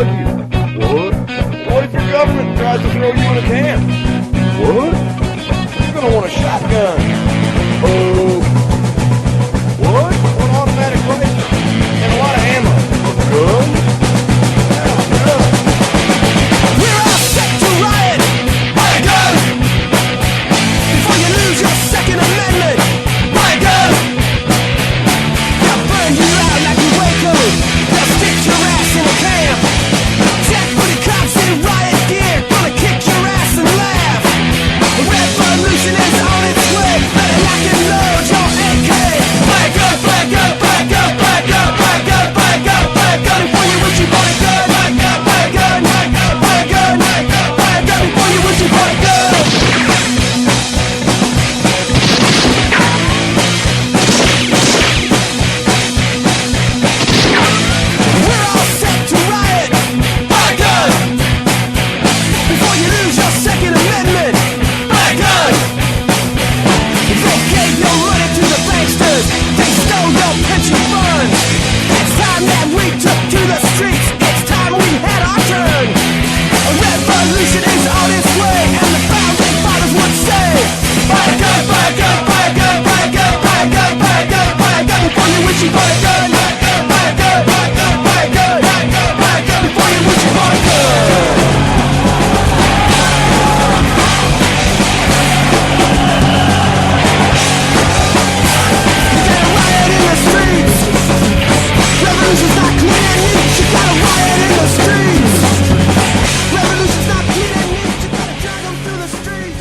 hug you. What? What if your government tries to throw you in a can? What? You're gonna want a shotgun. Oh. What? An automatic rifle. And a lot of ammo. A gun? Yeah, a gun. We're all set to riot. Buy a gun before you lose your Second Amendment. Buy a gun. They'll burn you out like a Waco. They'll stick your ass in a camp. Jack booty cops in riot gear, gonna kick your ass and laugh. The revolution is on its way. Better lock and load your AK. Buy a gun, buy a gun, buy a gun, buy a gun, buy a gun, buy a gun, buy a gun before you wish you bought a gun. Buy a gun, buy a gun, buy a gun, buy a gun, buy a gun, buy a gun before you wish you bought a gun. We're all set to riot. Buy a gun before you lose your Second Amendment. Buy a gun. They gave your money to the banksters. They stole your pension funds. It's time that we took to the streets. It's time we had our turn. A revolution is on its way, and the founding fathers would say, buy a gun, buy a gun, buy a gun, buy a gun, buy a gun, buy a gun, buy a gun before you wish you bought a gun. Buy a gun, buy a gun, buy a gun, buy a gun, buy a gun, buy a gun before you wish you bought a gun. You gotta riot in the streets. Revolution's not clean and neat. You gotta riot in the streets. Revolution's not clean and neat. You gotta drag them through the streets.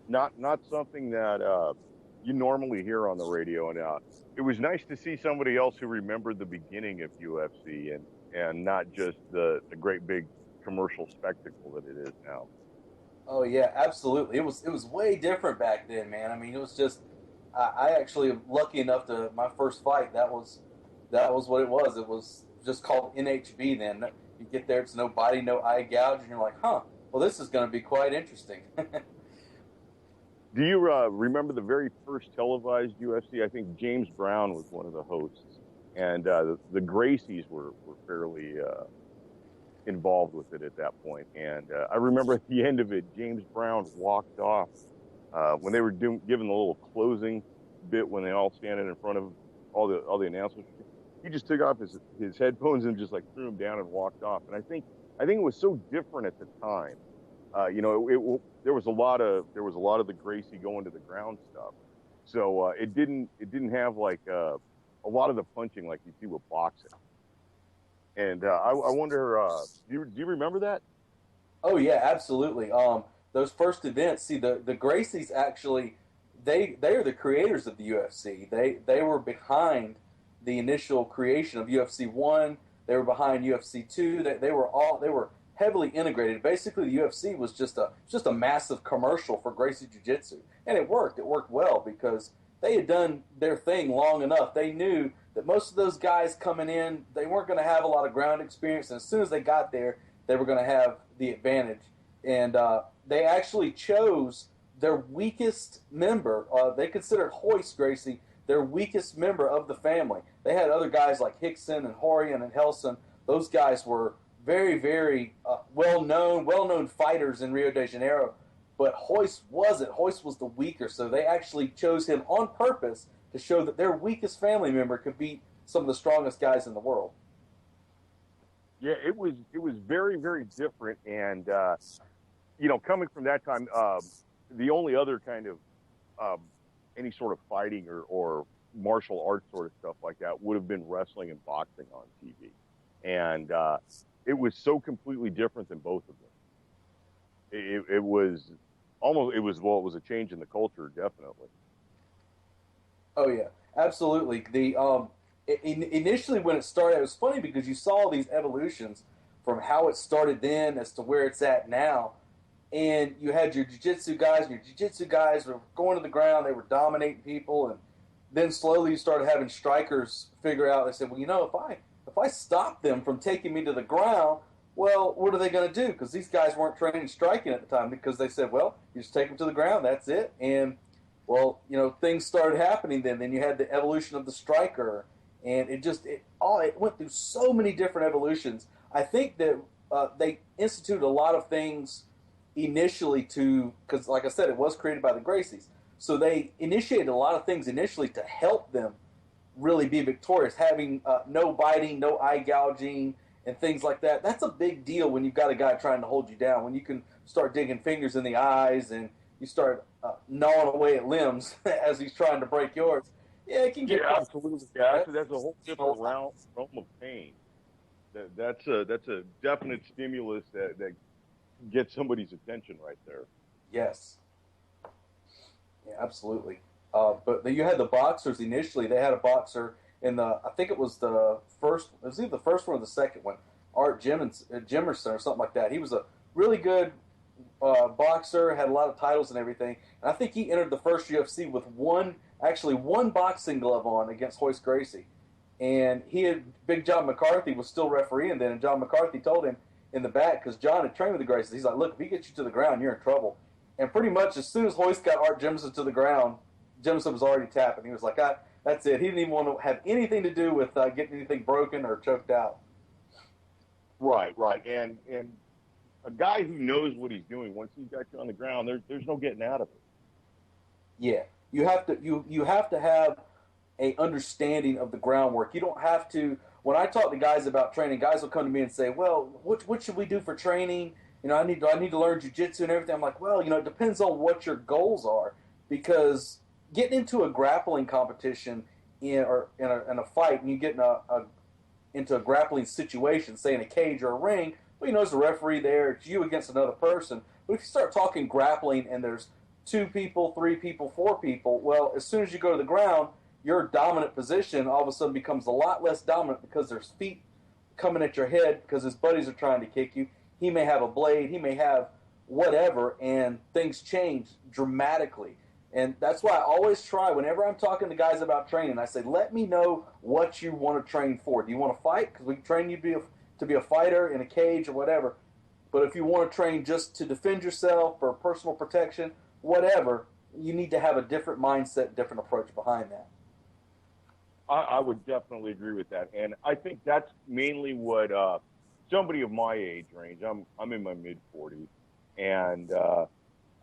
Not something that you normally hear on the radio, and it was nice to see somebody else who remembered the beginning of UFC and not just the great big commercial spectacle that it is now. Oh yeah, absolutely. It was way different back then, man. I mean, it was just I actually am lucky enough to my first fight. That was what it was. It was just called NHB then. You get there, it's no body, no eye gouge, and you're like, huh? Well, this is going to be quite interesting. Do you remember the very first televised UFC? I think James Brown was one of the hosts, and the Gracies were fairly involved with it at that point. And I remember at the end of it, James Brown walked off when they were giving the little closing bit when they all standing in front of all the announcers. He just took off his headphones and just like threw them down and walked off. And I think it was so different at the time. There was a lot of the Gracie going to the ground stuff, so it didn't have like a lot of the punching like you see with boxing. And I wonder, do you remember that? Oh yeah, absolutely. Those first events. See, the Gracies actually, they are the creators of the UFC. They were behind the initial creation of UFC 1. They were behind UFC 2. They were heavily integrated. Basically, the UFC was just a massive commercial for Gracie Jiu-Jitsu, and it worked. It worked well because they had done their thing long enough. They knew that most of those guys coming in, they weren't going to have a lot of ground experience, and as soon as they got there, they were going to have the advantage. And they actually chose their weakest member. They considered Hoist Gracie their weakest member of the family. They had other guys like Hickson and Horian and Helson. Those guys were very, very well-known fighters in Rio de Janeiro, but Hoist wasn't. Hoist was the weaker, so they actually chose him on purpose to show that their weakest family member could beat some of the strongest guys in the world. Yeah, it was very, very different, and coming from that time, the only other kind of any sort of fighting or martial arts sort of stuff like that would have been wrestling and boxing on TV, and it was so completely different than both of them. It was almost, well, it was a change in the culture, definitely. Oh yeah, absolutely. Initially when it started, it was funny because you saw these evolutions from how it started then as to where it's at now. And you had your jiu-jitsu guys, and your jiu-jitsu guys were going to the ground, they were dominating people, and then slowly you started having strikers figure out, they said, well, if I stop them from taking me to the ground, well, what are they going to do? Because these guys weren't training striking at the time, because they said, well, you just take them to the ground, that's it. And, well, things started happening then. Then you had the evolution of the striker, and it went through so many different evolutions. I think that they instituted a lot of things initially because like I said, it was created by the Gracies. So they initiated a lot of things initially to help them really be victorious, having no biting, no eye gouging, and things like that. That's a big deal when you've got a guy trying to hold you down, when you can start digging fingers in the eyes and you start gnawing away at limbs as he's trying to break yours. Yeah, it can get absolutely. Yeah, that's a whole different realm of pain. That's a definite stimulus that gets somebody's attention right there. Yes. Yeah, absolutely. But you had the boxers initially. They had a boxer I think it was the first, it was either the first one or the second one, Art Jimerson or something like that. He was a really good boxer, had a lot of titles and everything. And I think he entered the first UFC with one boxing glove on against Hoist Gracie. And Big John McCarthy was still refereeing then, and John McCarthy told him in the back, because John had trained with the Gracies, he's like, look, if he gets you to the ground, you're in trouble. And pretty much as soon as Hoist got Art Jimson to the ground, Jimson was already tapping. He was like, that's it. He didn't even want to have anything to do with getting anything broken or choked out. Right. And a guy who knows what he's doing, once he's got you on the ground, there's no getting out of it. Yeah, you have to have a understanding of the groundwork. You don't have to. When I talk to guys about training, guys will come to me and say, "Well, what should we do for training? I need to learn jiu-jitsu and everything." I'm like, "Well, it depends on what your goals are, because getting into a grappling competition in a fight, and you get into a grappling situation, say in a cage or a ring, well, there's a referee there, it's you against another person. But if you start talking grappling and there's 2 people, 3 people, 4 people, well, as soon as you go to the ground, your dominant position all of a sudden becomes a lot less dominant, because there's feet coming at your head because his buddies are trying to kick you. He may have a blade, he may have whatever, and things change dramatically. And that's why I always try, whenever I'm talking to guys about training, I say, let me know what you want to train for. Do you want to fight? Because we can train you to be a fighter in a cage or whatever. But if you want to train just to defend yourself or personal protection, whatever, you need to have a different mindset, different approach behind that. I would definitely agree with that. And I think that's mainly what somebody of my age range, I'm in my mid-40s, and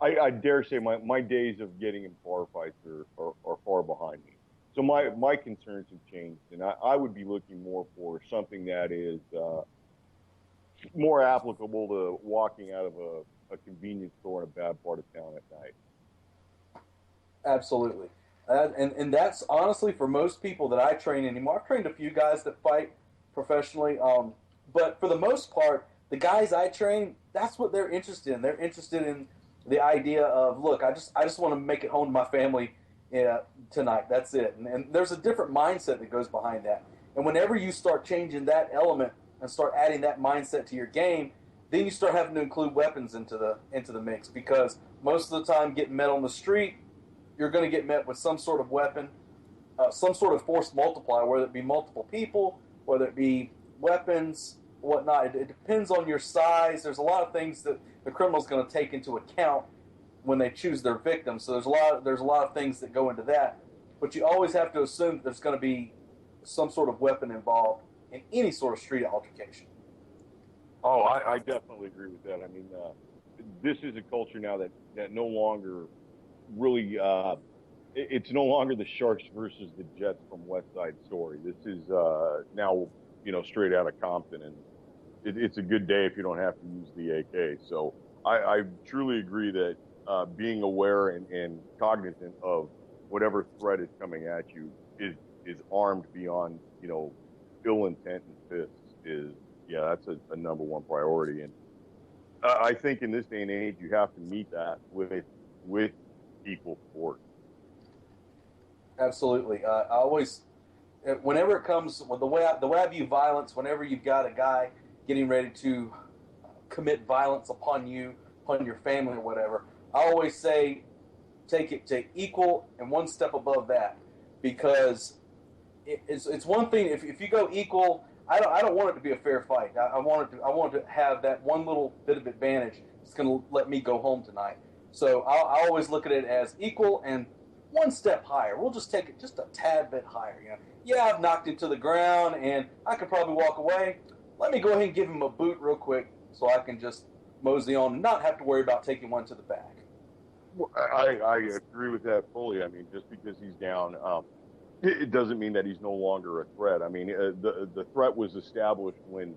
I dare say my days of getting in bar fights are far behind me. So my concerns have changed, and I would be looking more for something that is more applicable to walking out of a convenience store in a bad part of town at night. Absolutely. And that's honestly, for most people that I train anymore, I've trained a few guys that fight professionally, but for the most part, the guys I train, that's what they're interested in. They're interested in the idea of, look, I just want to make it home to my family tonight. That's it. And there's a different mindset that goes behind that. And whenever you start changing that element and start adding that mindset to your game, then you start having to include weapons into the mix, because most of the time getting met on the street, you're going to get met with some sort of weapon, some sort of force multiplier, whether it be multiple people, whether it be weapons, whatnot. It depends on your size. There's a lot of things that the criminal's going to take into account when they choose their victims. So there's a lot of things that go into that. But you always have to assume that there's going to be some sort of weapon involved in any sort of street altercation. Oh, I definitely agree with that. I mean, this is a culture now that no longer really, it's no longer the Sharks versus the Jets from West Side Story. This is now, straight out of Compton, and it's a good day if you don't have to use the AK. So I truly agree that being aware and cognizant of whatever threat is coming at you is armed beyond, ill intent and fists is yeah, that's a number one priority. And I think in this day and age, you have to meet that with equal force. Absolutely. I always, whenever it comes, the way I view violence, whenever you've got a guy getting ready to commit violence upon you, upon your family or whatever, I always say take it to equal and one step above that, because it's one thing if you go equal. I don't want it to be a fair fight. I want it to have that one little bit of advantage that's going to let me go home tonight. So I always look at it as equal and one step higher. We'll just take it just a tad bit higher. You know, yeah, I've knocked him to the ground and I could probably walk away. Let me go ahead and give him a boot real quick so I can just mosey on and not have to worry about taking one to the back. Well, I agree with that fully. I mean, just because he's down, it doesn't mean that he's no longer a threat. I mean, the threat was established when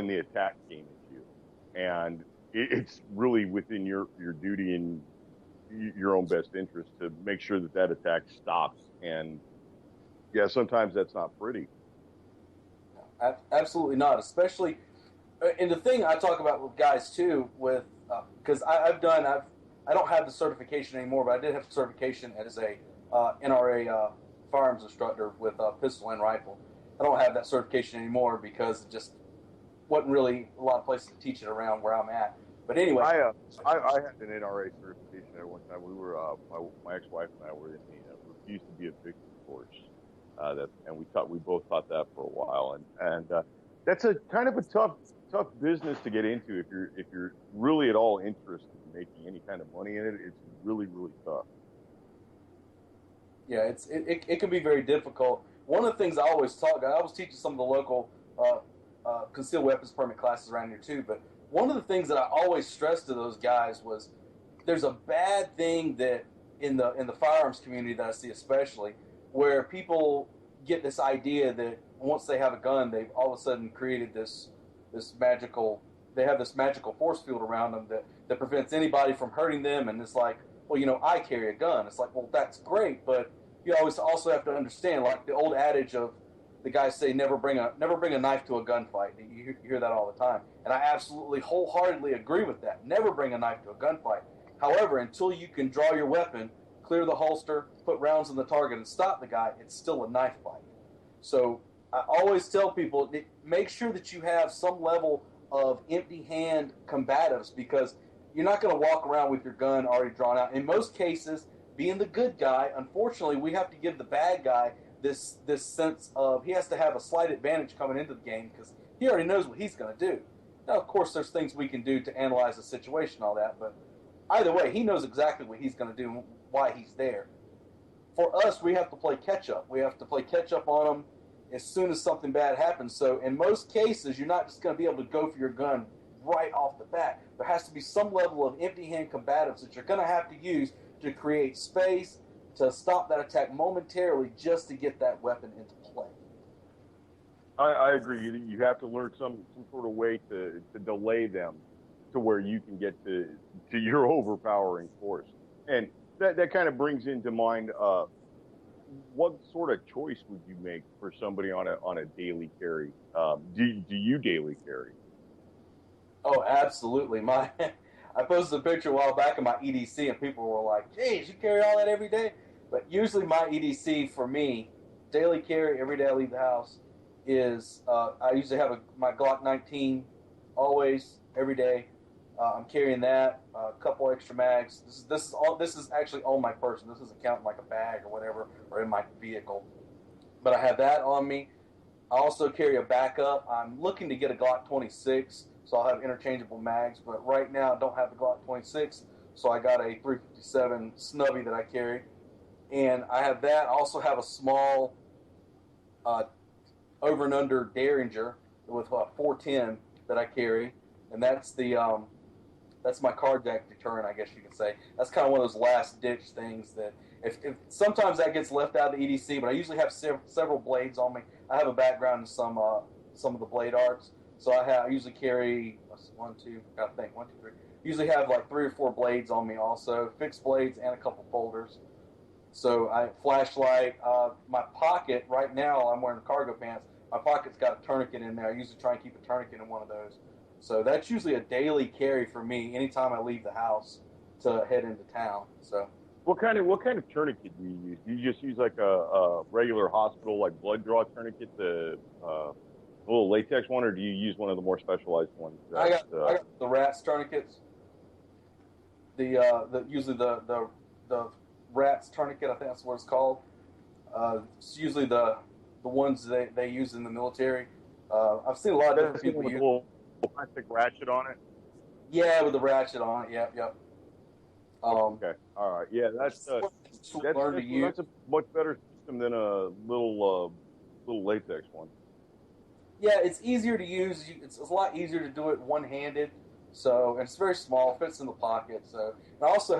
the attack came at you, and it's really within your duty and your own best interest to make sure that attack stops. And yeah, sometimes that's not pretty. Absolutely not. Especially, and the thing I talk about with guys too, with because I don't have the certification anymore, but I did have the certification as a NRA firearms instructor with pistol and rifle. I don't have that certification anymore because it just wasn't really a lot of places to teach it around where I'm at. But anyway, I had an NRA certification at one time. We were my ex-wife and I were in the Refuse to Be a Victim course. We both taught that for a while, and that's a kind of a tough business to get into if you're really at all interested in making any kind of money in it. It's really, really tough. Yeah, it can be very difficult. One of the things I always teaching some of the local concealed weapons permit classes around here too. But one of the things that I always stressed to those guys was there's a bad thing that in the firearms community that I see especially, where people get this idea that once they have a gun, they've all of a sudden created this magical force field around them that prevents anybody from hurting them, and it's like, well, you know, I carry a gun. It's like, well, that's great, but you always also have to understand, like the old adage of the guys say, never bring a knife to a gunfight. You hear that all the time, and I absolutely wholeheartedly agree with that. Never bring a knife to a gunfight. However, until you can draw your weapon, clear the holster, put rounds in the target, and stop the guy, it's still a knife fight. So I always tell people, make sure that you have some level of empty hand combatives, because you're not going to walk around with your gun already drawn out. In most cases, being the good guy, unfortunately, we have to give the bad guy this sense of he has to have a slight advantage coming into the game because he already knows what he's going to do. Now, of course, there's things we can do to analyze the situation and all that, but either way, he knows exactly what he's going to do and why he's there. For us, we have to play catch-up. We have to play catch-up on him as soon as something bad happens. So in most cases, you're not just going to be able to go for your gun right off the bat. There has to be some level of empty hand combatives that you're going to have to use to create space to stop that attack momentarily just to get that weapon into play. I agree. You have to learn some sort of way to delay them to where you can get to your overpowering force. And that kind of brings into mind what sort of choice would you make for somebody on a daily carry? Do you daily carry? Oh, absolutely. I posted a picture a while back of my EDC, and people were like, geez, you carry all that every day? But usually my EDC for me, daily carry every day I leave the house, is I usually have my Glock 19 always, every day. I'm carrying that, a couple extra mags. This is actually on my person. This isn't counting like a bag or whatever, or in my vehicle. But I have that on me. I also carry a backup. I'm looking to get a Glock 26, so I'll have interchangeable mags. But right now I don't have the Glock 26, so I got a 357 snubby that I carry. And I have that. I also have a small over and under Derringer with 410 that I carry, and that's that's my carjack deterrent, I guess you could say. That's kind of one of those last ditch things that if sometimes that gets left out of the EDC, but I usually have several blades on me. I have a background in some of the blade arts, so I usually carry 1, 2, three. Usually have like 3 or 4 blades on me also, fixed blades and a couple folders. So I flashlight, my pocket right now. I'm wearing cargo pants. my pocket's got a tourniquet in there. I usually try and keep a tourniquet in one of those. So that's usually a daily carry for me anytime I leave the house to head into town. So What kind of tourniquet do you use? Do you just use like a regular hospital like blood draw tourniquet, the little latex one, or do you use one of the more specialized ones? I got the rats tourniquets. Usually the rats tourniquet, I think that's what it's called. It's usually the ones they use in the military. I've seen a lot of different people with use a little plastic ratchet on it. Yeah, with the ratchet on it. Yep. Okay, all right. Yeah, that's a much better system than a little latex one. Yeah, it's easier to use. It's a lot easier to do it one-handed. So, and it's very small, fits in the pocket. So, and I also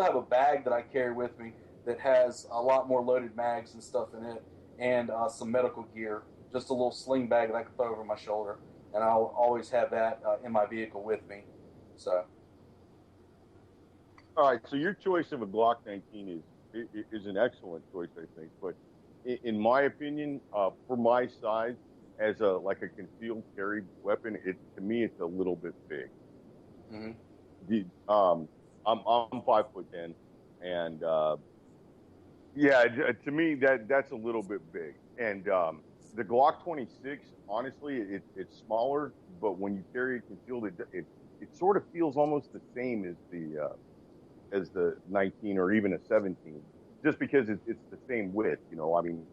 have a bag that I carry with me that has a lot more loaded mags and stuff in it, and some medical gear. Just a little sling bag that I can throw over my shoulder, and I'll always have that in my vehicle with me. So. All right, so your choice of a Glock 19 is an excellent choice, I think. But in my opinion, for my size, as a concealed carry weapon, to me it's a little bit big. Mm-hmm. I'm 5'10", and yeah, to me that's a little bit big. And the Glock 26, honestly, it's smaller, but when you carry it concealed, it sort of feels almost the same as the 19 or even a 17, just because it's the same width. I mean,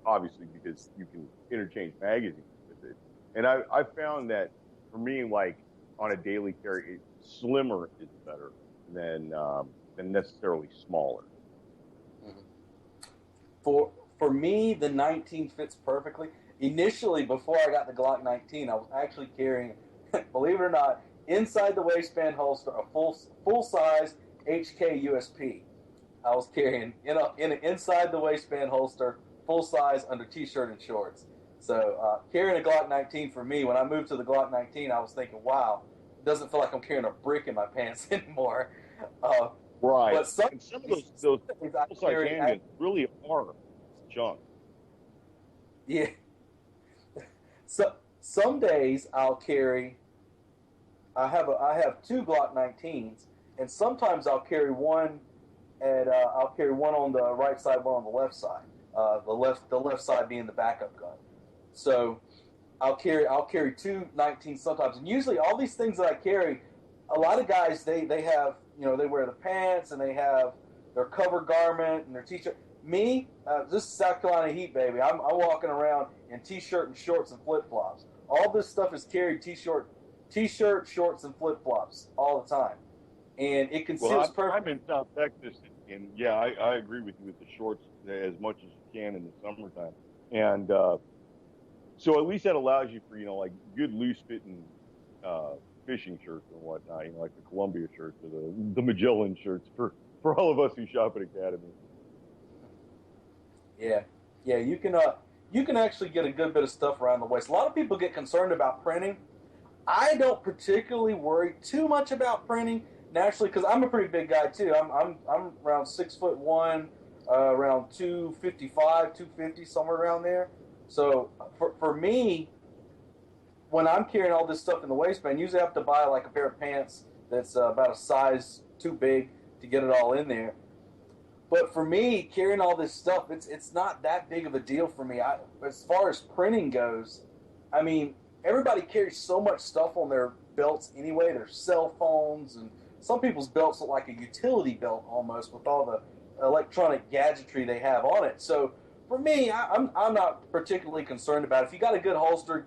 obviously because you can interchange magazines with it. And I found that for me, like on a daily carry, slimmer is better than necessarily smaller. Mm-hmm. For me, the 19 fits perfectly. Initially, before I got the Glock 19, I was actually carrying, believe it or not, inside the waistband holster, a full size HK USP. I was carrying in an inside the waistband holster, full size under t-shirt and shorts. So carrying a Glock 19 for me, when I moved to the Glock 19, I was thinking, wow, it doesn't feel like I'm carrying a brick in my pants anymore. Right. But some of those full-size handguns really are junk. Yeah. So some days I'll carry. I have two Glock 19s, and sometimes I'll carry one on the right side, one on the left side. The left side being the backup gun. So I'll carry two 19s sometimes, and usually all these things that I carry, a lot of guys they have, they wear the pants and they have their cover garment and their t-shirt. Me, this is South Carolina heat, baby. I'm walking around in t-shirt and shorts and flip-flops. All this stuff is carried t-shirt, shorts, and flip-flops all the time, and it conceals perfect. I'm in South Texas, and yeah, I agree with you with the shorts as much as you can in the summertime, and so at least that allows you for like good loose-fitting fishing shirts and whatnot, like the Columbia shirts or the Magellan shirts for all of us who shop at Academy. Yeah, you can actually get a good bit of stuff around the waist. A lot of people get concerned about printing. I don't particularly worry too much about printing naturally because I'm a pretty big guy too. I'm around 6'1", around 255, 250, somewhere around there. So for me, when I'm carrying all this stuff in the waistband, usually I have to buy like a pair of pants that's about a size too big to get it all in there. But for me, carrying all this stuff, it's not that big of a deal for me. As far as printing goes, I mean, everybody carries so much stuff on their belts anyway. Their cell phones, and some people's belts look like a utility belt almost with all the electronic gadgetry they have on it. So for me, I'm not particularly concerned about it. If you got a good holster,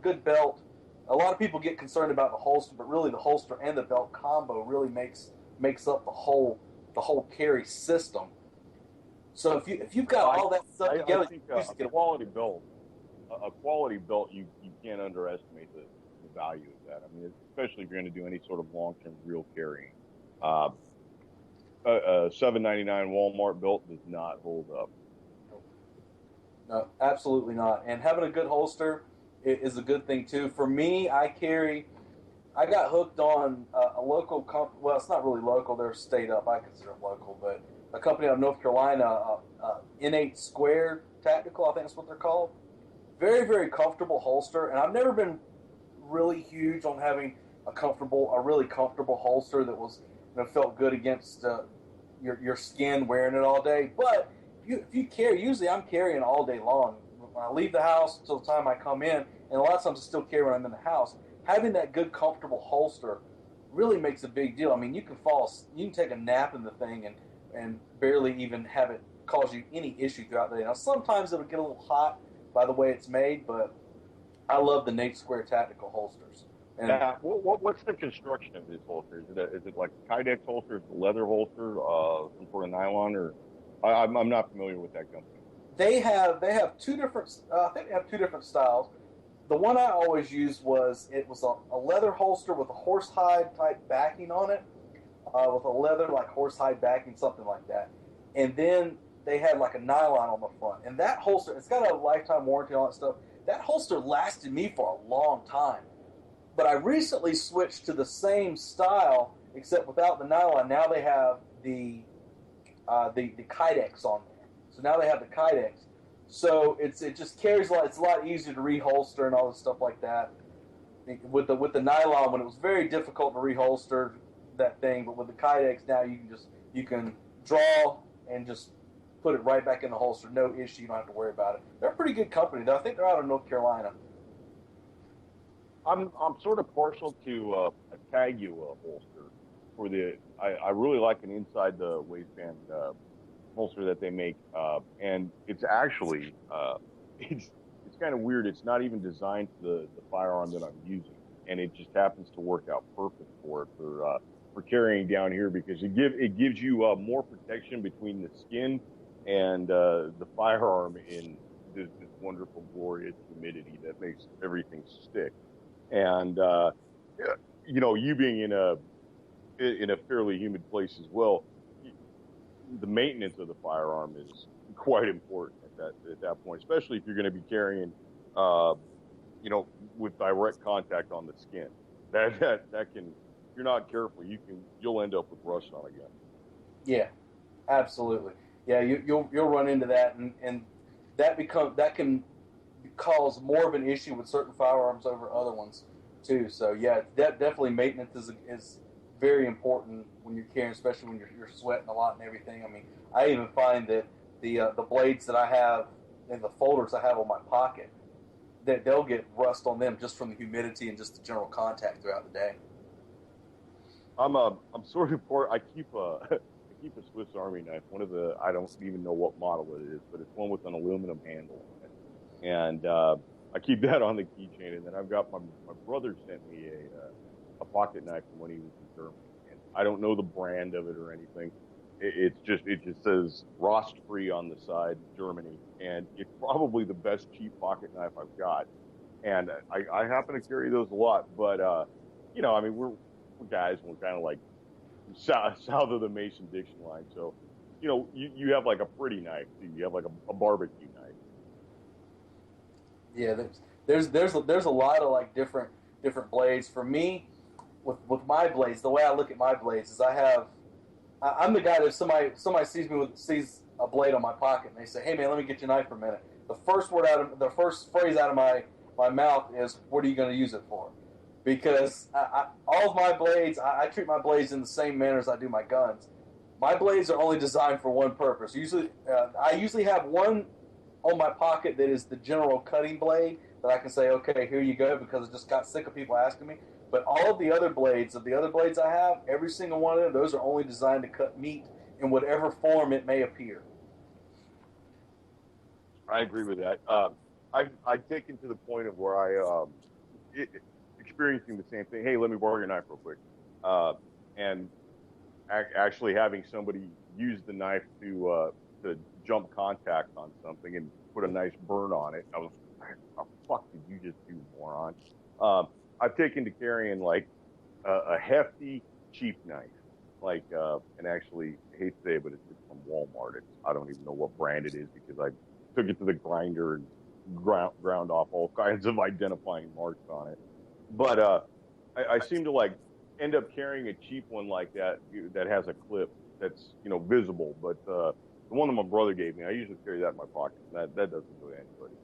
good belt, a lot of people get concerned about the holster, but really the holster and the belt combo really makes up the whole carry system. So if you've got all that stuff together, I think a quality belt, you can't underestimate the value of that. I mean, especially if you're going to do any sort of long-term real carrying. A $7.99 Walmart belt does not hold up. No, absolutely not. And having a good holster is a good thing too. For me, I got hooked on a local company. Well, it's not really local. They're state up. I consider them local. But a company out of North Carolina, N8 Square Tactical, I think that's what they're called. very, very comfortable holster, and I've never been really huge on having a really comfortable holster that was, felt good against your skin wearing it all day. But if you carry, usually I'm carrying all day long. When I leave the house until the time I come in, and a lot of times I still carry when I'm in the house. Having that good, comfortable holster really makes a big deal. I mean, you can take a nap in the thing and barely even have it cause you any issue throughout the day. Now, sometimes it'll get a little hot by the way it's made, but I love the Nate Square Tactical holsters. And what's the construction of this holster? Is it like a Kydex holster? Is it a leather holster? Some sort of nylon? Or I'm not familiar with that company. They have two different. I think they have two different styles. The one I always used was a leather holster with a horsehide type backing on it, with a leather like horsehide backing, something like that. And then they had like a nylon on the front. And that holster, it's got a lifetime warranty on that stuff. That holster lasted me for a long time. But I recently switched to the same style, except without the nylon. Now they have the Kydex on there. So now they have the Kydex. So it just carries a lot. It's a lot easier to reholster and all this stuff like that. With the nylon, when it was very difficult to reholster that thing, but with the Kydex now you can draw and just put it right back in the holster. No issue. You don't have to worry about it. They're a pretty good company, though. I think they're out of North Carolina. I'm sort of partial to a Tagua holster for the. I really like an inside the waistband holster that they make, and it's actually it's kind of weird. It's not even designed for the firearm that I'm using, and it just happens to work out perfect for it for carrying down here because it gives you more protection between the skin and the firearm in this wonderful, glorious humidity that makes everything stick. And you being in a fairly humid place as well, the maintenance of the firearm is quite important at that point, especially if you're going to be carrying, with direct contact on the skin. That can, if you're not careful, you'll end up with rust on a gun. Yeah, absolutely. Yeah, you'll run into that, and that can cause more of an issue with certain firearms over other ones too. So yeah, definitely maintenance is very important when you're carrying, especially when you're sweating a lot and everything. I mean, I even find that the blades that I have and the folders I have on my pocket, that they'll get rust on them just from the humidity and just the general contact throughout the day. I'm sort of poor. I keep a Swiss Army knife. I don't even know what model it is, but it's one with an aluminum handle on it. And I keep that on the keychain. And then I've got my brother sent me a pocket knife from when he was in Germany. And I don't know the brand of it or anything. It just says rust free on the side, Germany. And it's probably the best cheap pocket knife I've got. And I happen to carry those a lot. But, I mean, we're guys, and we're kind of like south of the Mason-Dixon line. So, you have like a pretty knife too. You have like a barbecue knife. Yeah, there's a lot of like different blades. For me, with my blades, the way I look at my blades is I'm the guy that somebody sees a blade on my pocket and they say, "Hey man, let me get your knife for a minute." The first phrase out of my mouth is, "What are you going to use it for?" Because all of my blades, I treat my blades in the same manner as I do my guns. My blades are only designed for one purpose. I usually have one on my pocket that is the general cutting blade that I can say, okay, here you go, because I just got sick of people asking me. But all of the other blades, I have, every single one of them, those are only designed to cut meat in whatever form it may appear. I agree with that. I've taken to the point of where experiencing the same thing. Hey, let me borrow your knife real quick. And actually having somebody use the knife to jump contact on something and put a nice burn on it. I was like, "Oh, fuck did you just do, moron?" I've taken to carrying like a hefty, cheap knife. Like, and actually, I hate to say it, but it's from Walmart. I don't even know what brand it is because I took it to the grinder and ground off all kinds of identifying marks on it. But I seem to like end up carrying a cheap one like that has a clip that's visible. But the one that my brother gave me, I usually carry that in my pocket. That doesn't go to anybody.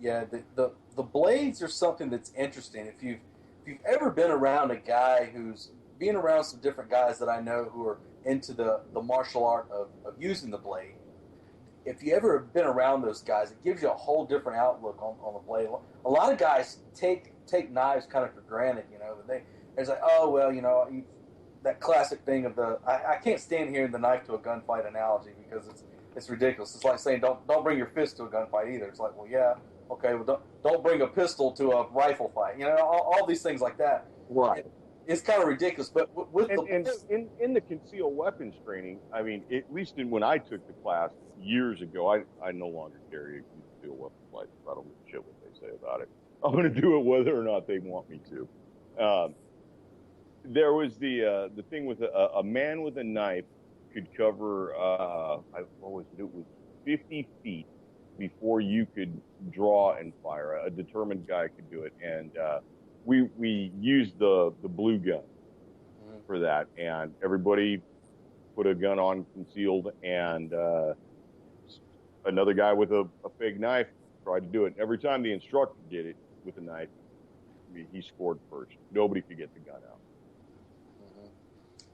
Yeah, the blades are something that's interesting. If you've ever been around a guy who's being around some different guys that I know who are into the martial art of using the blade, if you ever have been around those guys, it gives you a whole different outlook on the blade. A lot of guys take knives kind of for granted, you know. They're like, oh well, you know, that classic thing of I can't stand hearing the knife to a gunfight analogy because it's ridiculous. It's like saying don't bring your fist to a gunfight either. It's like, well, yeah, okay, well don't bring a pistol to a rifle fight. You know, all these things like that. Right. It's kind of ridiculous, but with in the concealed weapons training, I mean, at least when I took the class years ago, I no longer carry a concealed weapons license. I don't give a shit what they say about it. I'm going to do it whether or not they want me to. There was the thing with a man with a knife could cover what was it? It was 50 feet before you could draw and fire. A determined guy could do it, and we used the blue gun for that, and everybody put a gun on concealed, and another guy with a fake knife tried to do it. Every time the instructor did it with a knife, he scored first. Nobody could get the gun out.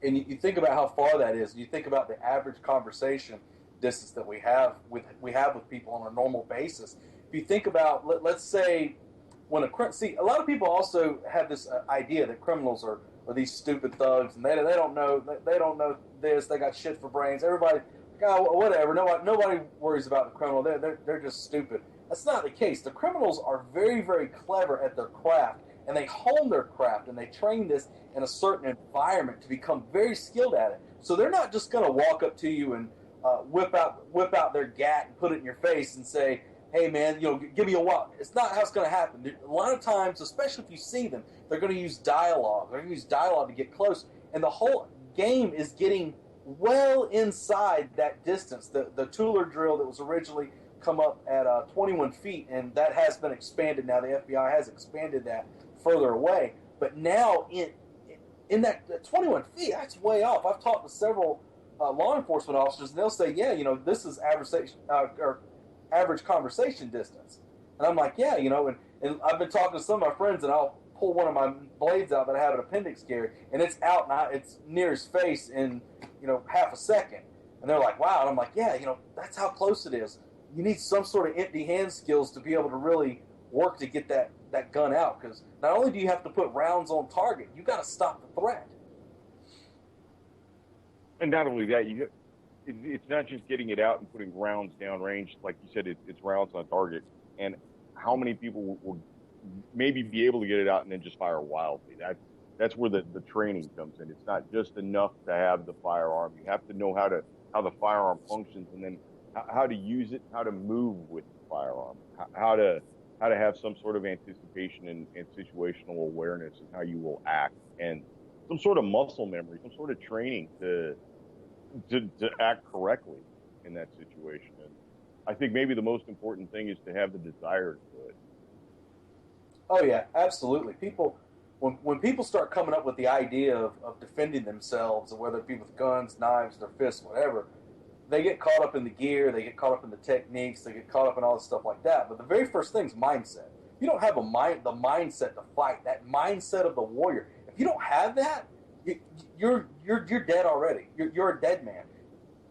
And you think about how far that is. You think about the average conversation distance that we have with people on a normal basis. If you think about, let's say, when a lot of people also have this idea that criminals are these stupid thugs, and they don't know this. They got shit for brains. Everybody, whatever. Nobody worries about the criminal. They're just stupid. That's not the case. The criminals are very, very clever at their craft, and they hone their craft, and they train this in a certain environment to become very skilled at it. So they're not just going to walk up to you and whip out their gat and put it in your face and say, hey, man, you know, give me a walk. It's not how it's going to happen. A lot of times, especially if you see them, they're going to use dialogue. They're going to use dialogue to get close. And the whole game is getting well inside that distance. The Tueler drill that was originally come up at 21 feet, and that has been expanded now. The FBI has expanded that further away. But now in that 21 feet, that's way off. I've talked to several law enforcement officers, and they'll say, yeah, you know, this is average conversation distance. And I'm like, yeah, you know, and I've been talking to some of my friends, and I'll pull one of my blades out that I have an appendix carry, and it's out, and it's near his face in, you know, half a second. And they're like, wow. And I'm like, yeah, you know, that's how close it is. You need some sort of empty hand skills to be able to really work to get that gun out, because not only do you have to put rounds on target, you got to stop the threat. And not only that, it's not just getting it out and putting rounds down range. Like you said, it's rounds on target. And how many people will maybe be able to get it out and then just fire wildly? That's where the training comes in. It's not just enough to have the firearm. You have to know how the firearm functions, and then how to use it, how to move with the firearm, how to have some sort of anticipation and situational awareness and how you will act, and some sort of muscle memory, some sort of training to act correctly in that situation. And I think maybe the most important thing is to have the desire to do it. Oh yeah, absolutely. When people start coming up with the idea of defending themselves, whether it be with guns, knives, their fists, whatever, they get caught up in the gear, they get caught up in the techniques, they get caught up in all this stuff like that. But the very first thing is mindset. If you don't have the mindset to fight, that mindset of the warrior, if you don't have that, you're dead already. You're a dead man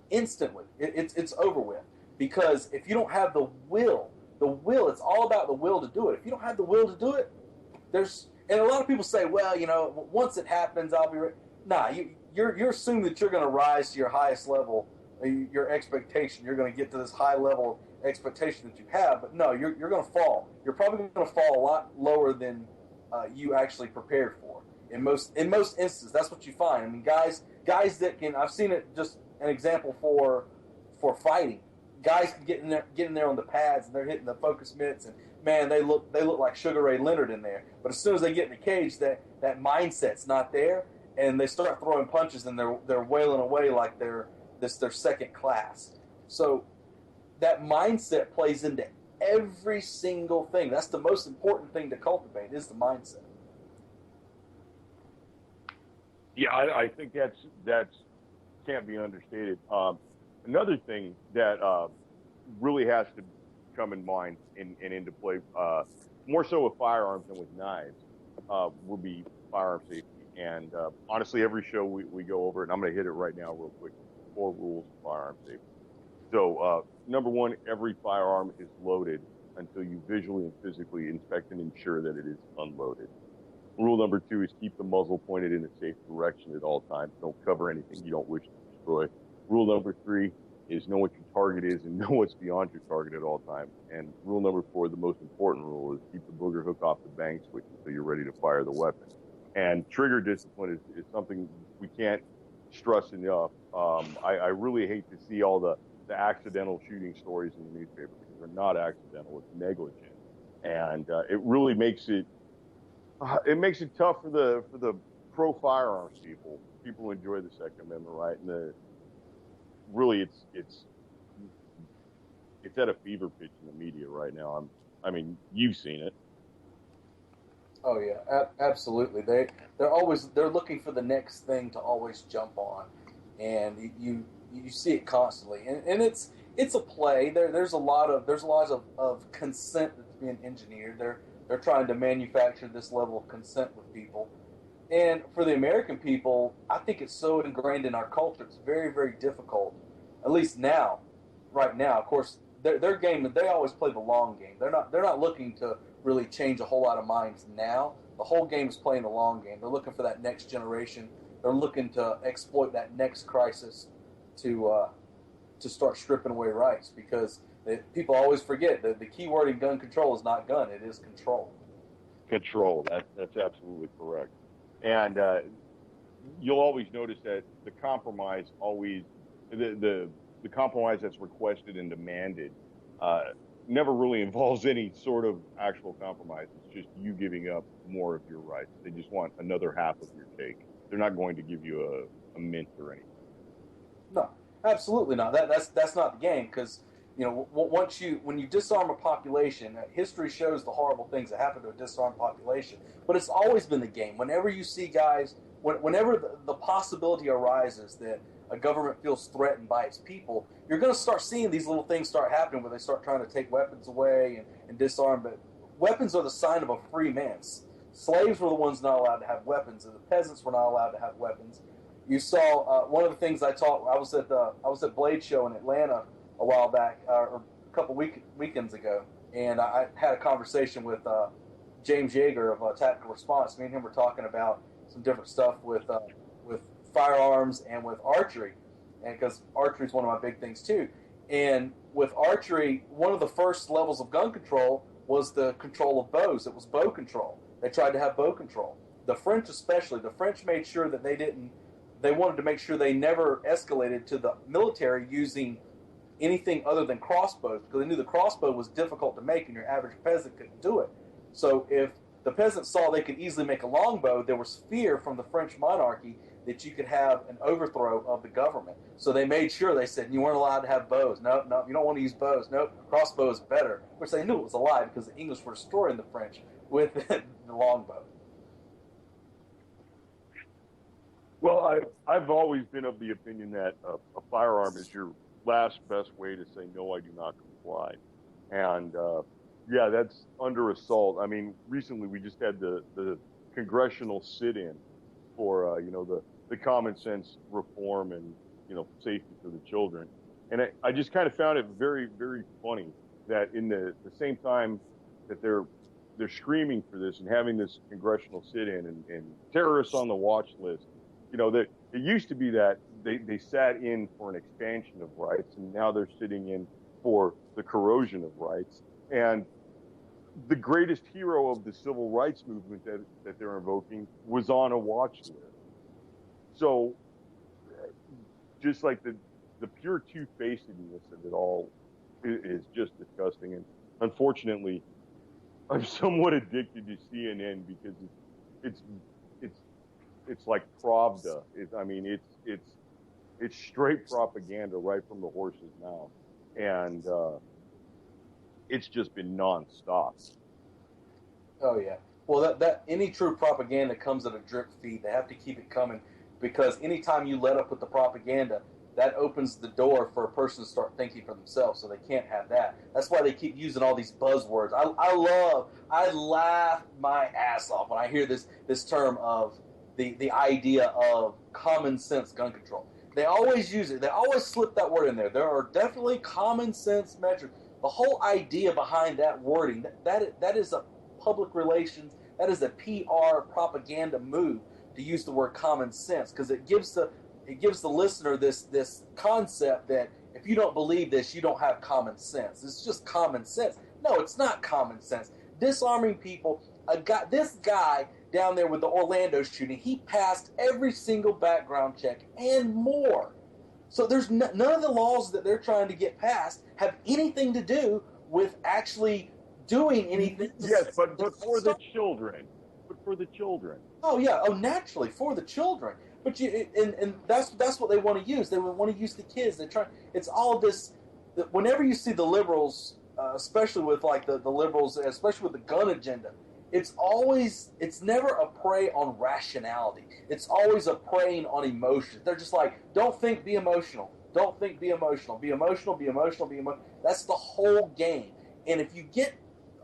instantly. It's over with, because if you don't have the will, it's all about the will to do it. If you don't have the will to do it, and a lot of people say, well, you know, once it happens, I'll be ready. Nah, you're assuming that you're going to rise to your highest level, your expectation. You're going to get to this high level expectation that you have, but no, you're going to fall. You're probably going to fall a lot lower than you actually prepared for. In most instances, that's what you find. I mean, guys that can, I've seen it, just an example for fighting. Guys can get in there on the pads, and they're hitting the focus mitts, and man, they look like Sugar Ray Leonard in there. But as soon as they get in the cage, that mindset's not there, and they start throwing punches, and they're wailing away like they're second class. So that mindset plays into every single thing. That's the most important thing to cultivate, is the mindset. Yeah, I think that's can't be understated. Another thing that really has to come in mind and into play, more so with firearms than with knives, would be firearm safety. And honestly, every show we go over, and I'm going to hit it right now real quick, 4 rules of firearm safety. So number 1, every firearm is loaded until you visually and physically inspect and ensure that it is unloaded. Rule number 2 is keep the muzzle pointed in a safe direction at all times. Don't cover anything you don't wish to destroy. Rule number 3 is know what your target is and know what's beyond your target at all times. And rule number 4, the most important rule, is keep the booger hook off the bang switch until you're ready to fire the weapon. And trigger discipline is something we can't stress enough. I really hate to see all the accidental shooting stories in the newspaper, because they're not accidental, it's negligent. And it really makes it tough for the pro firearms people who enjoy the Second Amendment, right? And really it's at a fever pitch in the media right now. I mean, you've seen it. Oh yeah, absolutely. They're looking for the next thing to always jump on, and you see it constantly. And it's a play. There's a lot of consent that's being engineered. They're trying to manufacture this level of consent with people. And for the American people, I think it's so ingrained in our culture. It's very, very difficult, at least now, right now. Of course, their game, they always play the long game. They're not looking to really change a whole lot of minds now. The whole game is playing the long game. They're looking for that next generation. They're looking to exploit that next crisis to start stripping away rights, because people always forget that the key word in gun control is not gun, it is control. Control. That's absolutely correct. And you'll always notice that the compromise the compromise that's requested and demanded never really involves any sort of actual compromise. It's just you giving up more of your rights. They just want another half of your cake. They're not going to give you a mint or anything. No, absolutely not. That's not the game, because when you disarm a population, history shows the horrible things that happen to a disarmed population. But it's always been the game. Whenever you see guys, whenever the possibility arises that a government feels threatened by its people, you're going to start seeing these little things start happening where they start trying to take weapons away and disarm. But weapons are the sign of a free man. Slaves were the ones not allowed to have weapons, and the peasants were not allowed to have weapons. You saw one of the things I taught. I was at Blade Show in Atlanta a while back, or a couple weekends ago, and I had a conversation with James Yeager of Tactical Response. Me and him were talking about some different stuff with firearms and with archery, and because archery is one of my big things too. And with archery, one of the first levels of gun control was the control of bows. It was bow control. They tried to have bow control. The French especially, the French made sure that they wanted to make sure they never escalated to the military using anything other than crossbows, because they knew the crossbow was difficult to make and your average peasant couldn't do it. So if the peasants saw they could easily make a longbow, there was fear from the French monarchy that you could have an overthrow of the government. So they made sure, they said, you weren't allowed to have bows. No, you don't want to use bows. No, crossbow is better. Which they knew it was a lie, because the English were destroying the French with the longbow. Well, I've always been of the opinion that a firearm is your last best way to say, no, I do not comply. And, yeah, that's under assault. I mean, recently we just had the congressional sit-in for, the common sense reform and, safety for the children. And I just kind of found it very, very funny that in the same time that they're screaming for this and having this congressional sit-in and terrorists on the watch list, it used to be that they sat in for an expansion of rights, and now they're sitting in for the corrosion of rights. And the greatest hero of the civil rights movement that they're invoking was on a watch list. So just like the pure two-facedness of it all is just disgusting. And unfortunately, I'm somewhat addicted to CNN because it's like Pravda. It's straight propaganda right from the horse's mouth. And it's just been nonstop. Oh yeah. Well, that any true propaganda comes at a drip feed. They have to keep it coming, because anytime you let up with the propaganda, that opens the door for a person to start thinking for themselves, so they can't have that. That's why they keep using all these buzzwords. I laugh my ass off when I hear this term of the idea of common sense gun control. They always use it. They always slip that word in there. There are definitely common sense measures. The whole idea behind that wording, that is a public relations, that is a PR propaganda move to use the word common sense, because it gives the listener this concept that if you don't believe this, you don't have common sense. It's just common sense. No, it's not common sense. Disarming people, this guy down there with the Orlando shooting, he passed every single background check and more. So there's none of the laws that they're trying to get passed have anything to do with actually doing anything. Yes, but for the children. But for the children. Oh yeah, naturally for the children. But and that's what they want to use. They want to use the kids. They try. It's all this. Whenever you see the liberals, especially with like the liberals, especially with the gun agenda, it's never a prey on rationality. It's always a preying on emotion. They're just like, don't think, be emotional. Don't think, be emotional. Be emotional, be emotional, be emotional. That's the whole game. And if you get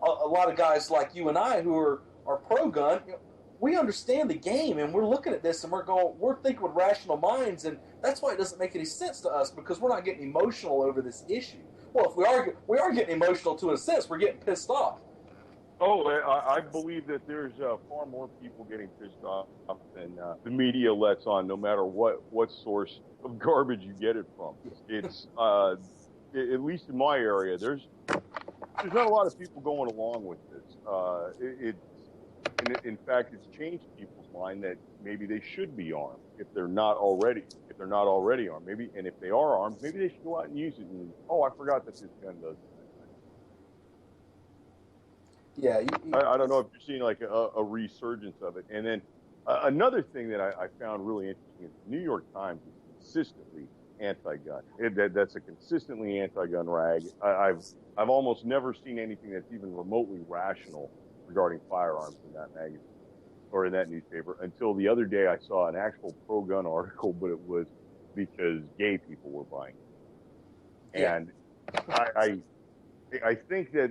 a lot of guys like you and I who are pro-gun, we understand the game, and we're looking at this and we're thinking with rational minds, and that's why it doesn't make any sense to us, because we're not getting emotional over this issue. Well, if we are getting emotional to a sense, we're getting pissed off. Oh, I believe that there's far more people getting pissed off than the media lets on, no matter what source of garbage you get it from. It's at least in my area, there's not a lot of people going along with this. In fact, it's changed people's mind that maybe they should be armed if they're not already armed. Maybe, and if they are armed, maybe they should go out and use it. And I forgot that this gun does. Yeah, I don't know if you're seeing like a resurgence of it. And then another thing that I found really interesting is the New York Times is consistently anti-gun. That's a consistently anti-gun rag. I've almost never seen anything that's even remotely rational regarding firearms in that magazine or in that newspaper until the other day. I saw an actual pro-gun article, but it was because gay people were buying it. And I think that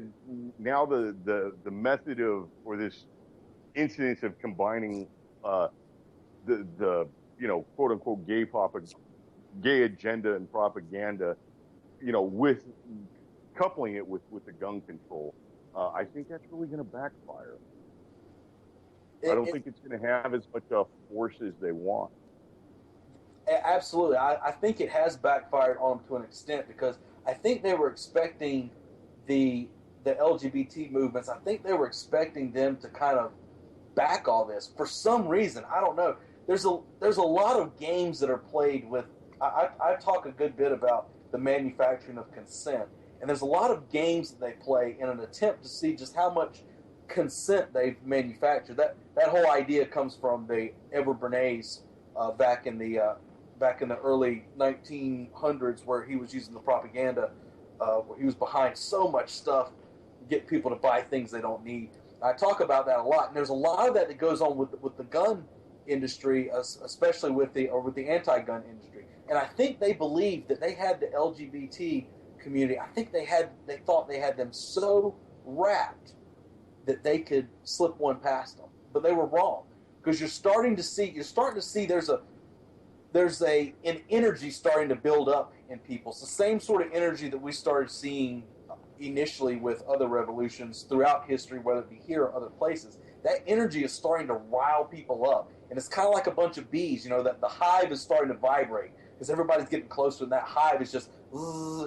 now the method or this incidence of combining the quote unquote gay agenda and propaganda, with coupling it with the gun control, I think that's really going to backfire. I don't think it's going to have as much force as they want. Absolutely, I think it has backfired on them to an extent, because I think they were expecting the LGBT movements, I think they were expecting them to kind of back all this for some reason. I don't know. There's a lot of games that are played with. I talk a good bit about the manufacturing of consent, and there's a lot of games that they play in an attempt to see just how much consent they've manufactured. That whole idea comes from the Edward Bernays back in the early 1900s, where he was using the propaganda. He was behind so much stuff to get people to buy things they don't need. I talk about that a lot, and there's a lot of that goes on with the gun industry, especially with the anti-gun industry. And I think they believed that they had the LGBT community. I think they thought they had them so wrapped that they could slip one past them, but they were wrong, because you're starting to see there's an energy starting to build up in people. It's the same sort of energy that we started seeing initially with other revolutions throughout history, whether it be here or other places. That energy is starting to rile people up. And it's kind of like a bunch of bees, that the hive is starting to vibrate because everybody's getting closer, and that hive is just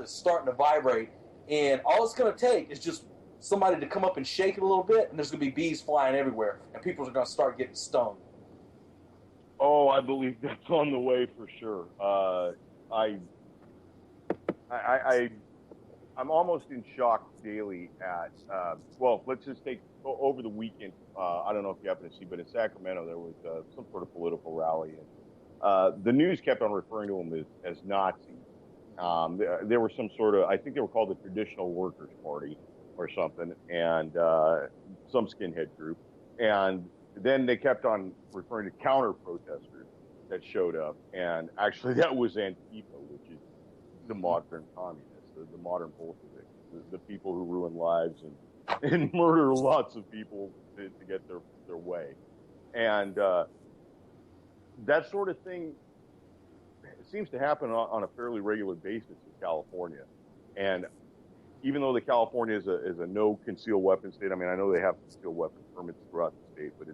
starting to vibrate. And all it's going to take is just somebody to come up and shake it a little bit, and there's going to be bees flying everywhere, and people are going to start getting stung. Oh, I believe that's on the way for sure. I'm almost in shock daily at, let's just take over the weekend. I don't know if you happen to see, but in Sacramento, there was some sort of political rally. And the news kept on referring to them as Nazis. There were some sort of, I think they were called the Traditional Workers Party or something, and some skinhead group. And then they kept on referring to counter-protesters that showed up, and actually that was Antifa, which is the modern communists, the modern Bolsheviks, the people who ruin lives and murder lots of people to get their way. And that sort of thing seems to happen on a fairly regular basis in California. And even though the California is a no concealed weapon state, I mean, I know they have concealed weapon permits throughout the state, but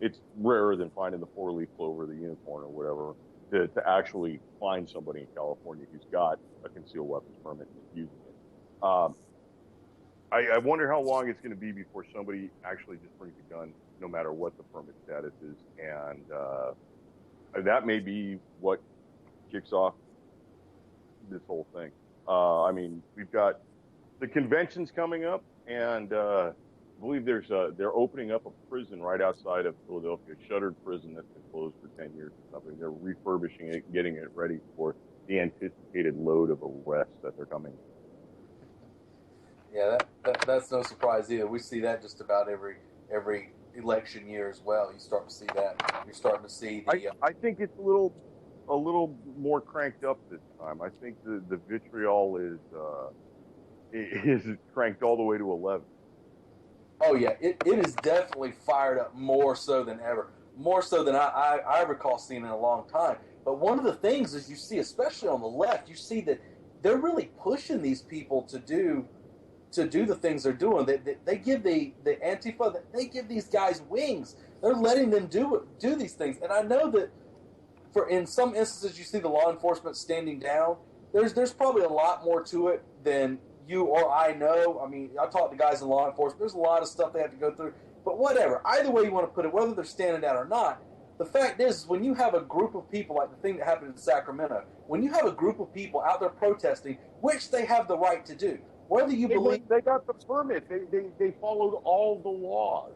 it's rarer than finding the 4-leaf clover, the unicorn, or whatever, to actually find somebody in California who's got a concealed weapons permit and is using it. I wonder how long it's going to be before somebody actually just brings a gun, no matter what the permit status is, and that may be what kicks off this whole thing. I mean, we've got the conventions coming up, and I believe they're opening up a prison right outside of Philadelphia, a shuttered prison that's been closed for 10 years or something. They're refurbishing it, getting it ready for the anticipated load of arrests that they're coming. Yeah, that's no surprise either. We see that just about every election year as well. You start to see that. You're starting to see the. I think it's a little more cranked up this time. I think the vitriol is cranked all the way to 11. Oh yeah, it is definitely fired up more so than ever, more so than I recall seeing in a long time. But one of the things is you see, especially on the left, you see that they're really pushing these people to do the things they're doing. They give the Antifa, they give these guys wings. They're letting them do these things. And I know that in some instances you see the law enforcement standing down. There's probably a lot more to it than you or I know. I mean, I talk to guys in law enforcement. There's a lot of stuff they have to go through. But whatever, either way you want to put it, whether they're standing down or not, the fact is when you have a group of people like the thing that happened in Sacramento, when you have a group of people out there protesting, which they have the right to do, whether you believe they got the permit, they followed all the laws.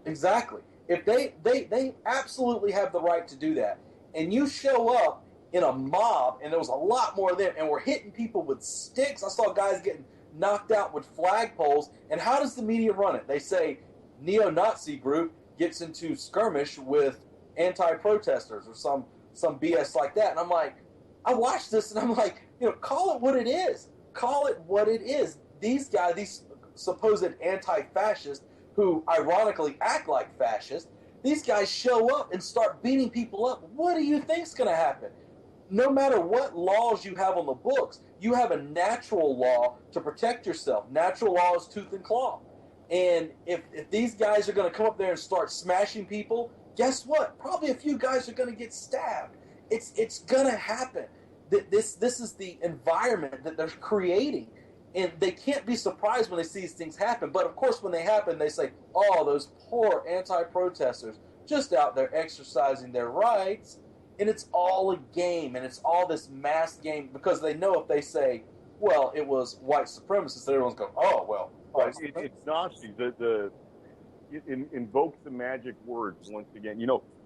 Exactly. If they absolutely have the right to do that, and you show up in a mob, and there was a lot more of them, and we're hitting people with sticks. I saw guys getting knocked out with flagpoles. And how does the media run it? They say neo-Nazi group gets into skirmish with anti-protesters or some BS like that. And I'm like, I watched this, and I'm like, call it what it is. Call it what it is. These guys, these supposed anti-fascists who ironically act like fascists, these guys show up and start beating people up. What do you think's going to happen? No matter what laws you have on the books, you have a natural law to protect yourself. Natural law is tooth and claw. And if these guys are going to come up there and start smashing people, guess what? Probably a few guys are going to get stabbed. It's going to happen. This is the environment that they're creating. And they can't be surprised when they see these things happen. But, of course, when they happen, they say, oh, those poor anti-protesters just out there exercising their rights. And it's all a game, and it's all this mass game, because they know if they say, well, it was white supremacists, everyone's going, oh, well. It's Nazi. It invokes the magic words once again.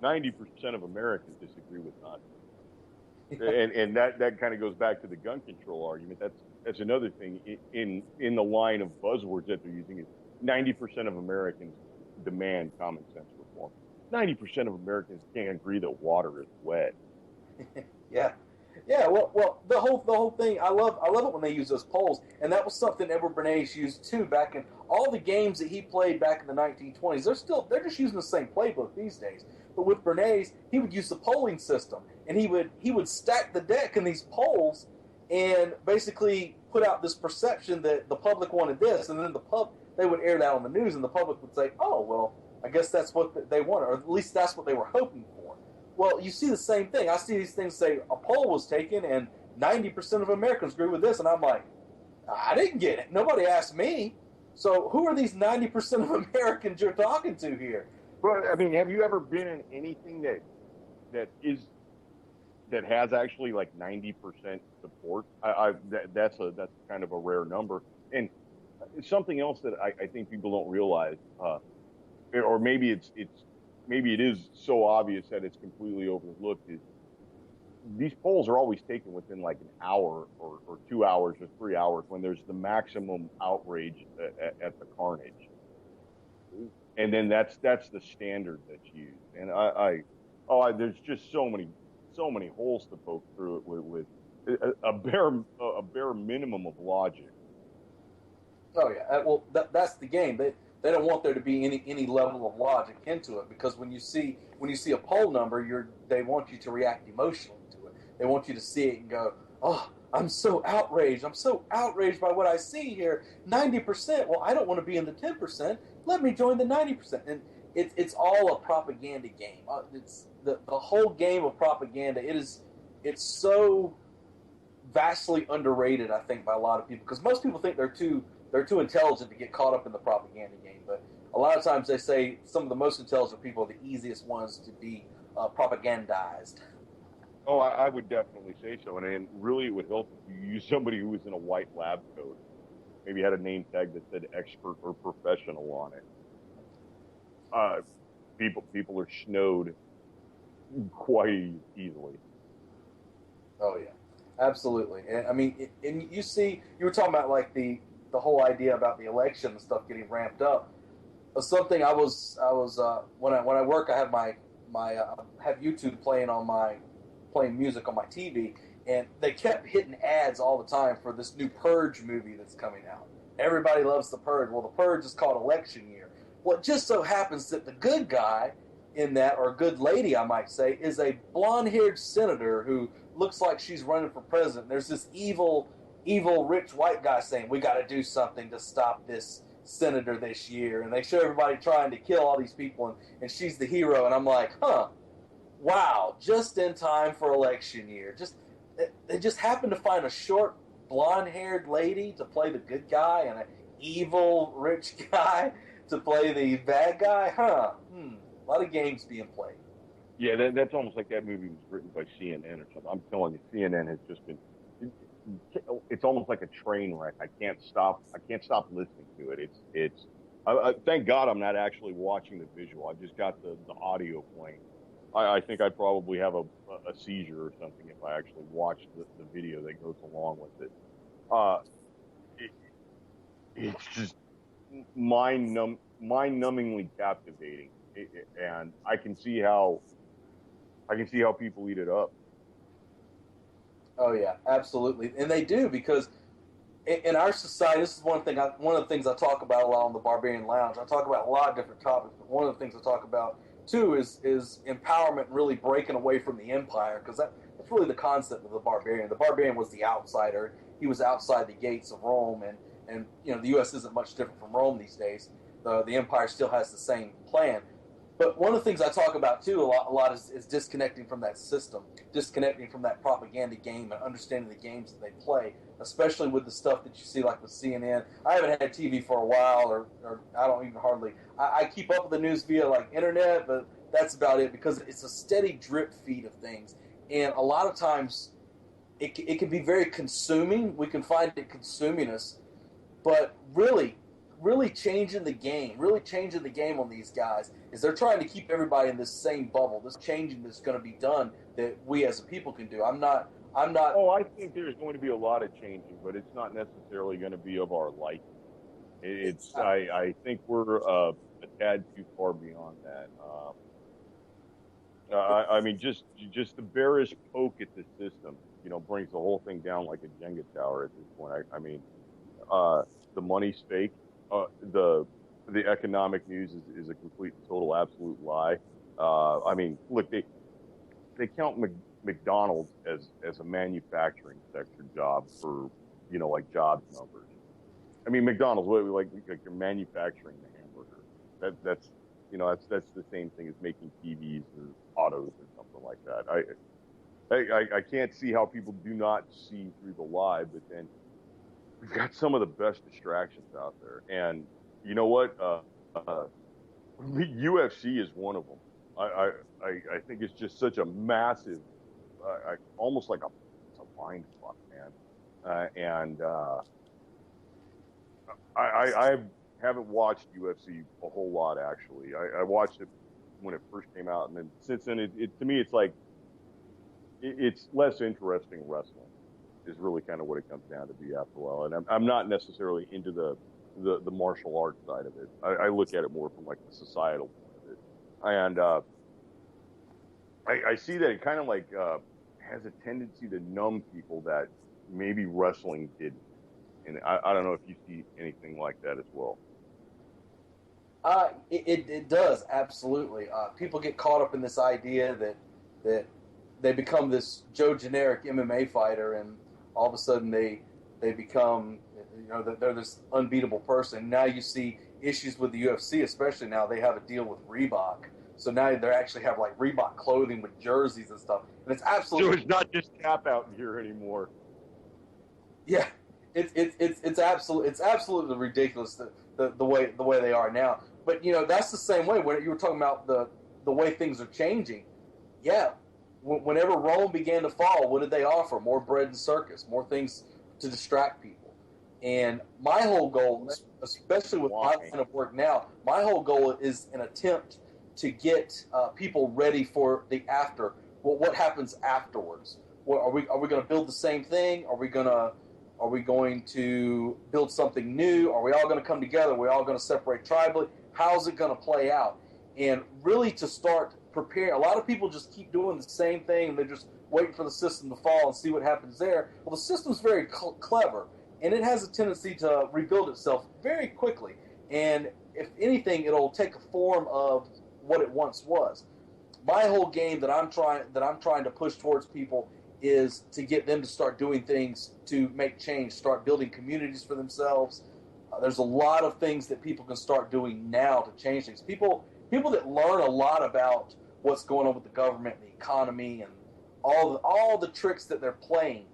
90% of Americans disagree with Nazis. and that kind of goes back to the gun control argument. That's another thing in the line of buzzwords that they're using is 90% of Americans demand common sense reform. 90% of Americans can't agree that water is wet. Yeah. Well, the whole thing. I love it when they use those polls, and that was something Edward Bernays used too back in all the games that he played back in the 1920s. They're just using the same playbook these days. But with Bernays, he would use the polling system, and he would stack the deck in these polls, and basically put out this perception that the public wanted this, and then they would air that on the news, and the public would say, oh well. I guess that's what they wanted, or at least that's what they were hoping for. Well, you see the same thing. I see these things say a poll was taken and 90% of Americans agree with this, and I'm like, I didn't get it. Nobody asked me. So who are these 90% of Americans you're talking to here? Well, I mean, have you ever been in anything that has actually like 90% support? That's kind of a rare number. And something else that I think people don't realize. Or maybe it is so obvious that it's completely overlooked, is these polls are always taken within like an hour or 2 hours or 3 hours when there's the maximum outrage at the carnage. And then that's the standard that's used. And I There's just so many holes to poke through it with a bare minimum of logic. Oh yeah, well that's the game. They don't want there to be any level of logic into it, because when you see a poll number, they want you to react emotionally to it. They want you to see it and go, oh, I'm so outraged. I'm so outraged by what I see here. 90%. Well, I don't want to be in the 10%. Let me join the 90%. And it's all a propaganda game. It's the whole game of propaganda. It's so vastly underrated, I think, by a lot of people, because most people think they're too intelligent to get caught up in the propaganda game. But a lot of times they say some of the most intelligent people are the easiest ones to be propagandized. Oh, I would definitely say so, and really it would help if you use somebody who was in a white lab coat, maybe had a name tag that said expert or professional on it. People are snowed quite easily. Oh yeah, absolutely. And I mean, and you see, you were talking about like the whole idea about the election and stuff getting ramped up. Something I was when I work, I have my have YouTube playing music on my TV, and they kept hitting ads all the time for this new Purge movie that's coming out. Everybody loves the Purge. Well, the Purge is called Election Year. Well, it just so happens that the good guy in that, or good lady, I might say, is a blonde-haired senator who looks like she's running for president. There's this evil rich white guy saying, we got to do something to stop this senator this year. And they show everybody trying to kill all these people, and she's the hero. And I'm like, wow, just in time for election year. They just happened to find a short, blonde-haired lady to play the good guy and an evil rich guy to play the bad guy. A lot of games being played. Yeah, that's almost like that movie was written by CNN or something. I'm telling you, CNN has just been. It's almost like a train wreck. I can't stop listening to it. It's. Thank God I'm not actually watching the visual. I just got the audio playing. I think I'd probably have a seizure or something if I actually watched the video that goes along with it. It's just mind-numbingly captivating, and I can see how people eat it up. Oh yeah, absolutely, and they do, because in our society, this is one of the things I talk about a lot on the Barbarian Lounge. I talk about a lot of different topics, but one of the things I talk about too is empowerment, really breaking away from the empire, because that's really the concept of the Barbarian. The Barbarian was the outsider. He was outside the gates of Rome, and the U.S. isn't much different from Rome these days. The empire still has the same plan. But one of the things I talk about too a lot is disconnecting from that system, disconnecting from that propaganda game, and understanding the games that they play, especially with the stuff that you see like with CNN. I haven't had TV for a while, or I don't even hardly. I keep up with the news via like internet, but that's about it, because it's a steady drip feed of things, and a lot of times it can be very consuming. We can find it consuming us, but really changing the game on these guys is they're trying to keep everybody in this same bubble. This changing that's going to be done that we as a people can do. I'm not. Oh, I think there's going to be a lot of changing, but it's not necessarily going to be of our liking. I think we're a tad too far beyond that. I mean, just the barest poke at the system, brings the whole thing down like a Jenga tower at this point. I mean, the money's fake. The economic news is a complete and total absolute lie. I mean, look, they count McDonald's as a manufacturing sector job for like jobs numbers. I mean, McDonald's, like you're manufacturing the hamburger. That's the same thing as making TVs or autos or something like that. I can't see how people do not see through the lie, but then we've got some of the best distractions out there, and you know what? The UFC is one of them. I think it's just such a massive, almost like a mind fuck, man. And I haven't watched UFC a whole lot, actually. I watched it when it first came out, and then since then, to me, it's like it's less interesting wrestling. Is really kind of what it comes down to be after a while, and I'm not necessarily into the martial arts side of it. I look at it more from like the societal point of it, and I see that it kind of like has a tendency to numb people that maybe wrestling didn't. And I don't know if you see anything like that as well. It does, absolutely. People get caught up in this idea that they become this Joe generic MMA fighter, and all of a sudden they become, that they're this unbeatable person. Now you see issues with the UFC, especially now they have a deal with Reebok. So now they actually have like Reebok clothing with jerseys and stuff, and it's absolutely. So it's not just tap out in here anymore. Yeah, it's absolutely ridiculous the way they are now. But that's the same way when you were talking about the way things are changing. Yeah, whenever Rome began to fall, what did they offer? More bread and circus, more things to distract people. And my whole goal, especially with my line of work now, my whole goal is an attempt to get people ready for the after. Well, what happens afterwards? Are we going to build the same thing? Are we going to build something new? Are we all going to come together? Are we all going to separate tribally? How's it going to play out? And really to start preparing. A lot of people just keep doing the same thing, and they're just waiting for the system to fall and see what happens there. Well, the system's very clever, and it has a tendency to rebuild itself very quickly. And if anything, it'll take a form of what it once was. My whole game that I'm trying to push towards people is to get them to start doing things to make change, start building communities for themselves. There's a lot of things that people can start doing now to change things. People that learn a lot about what's going on with the government and the economy and all the tricks that they're playing.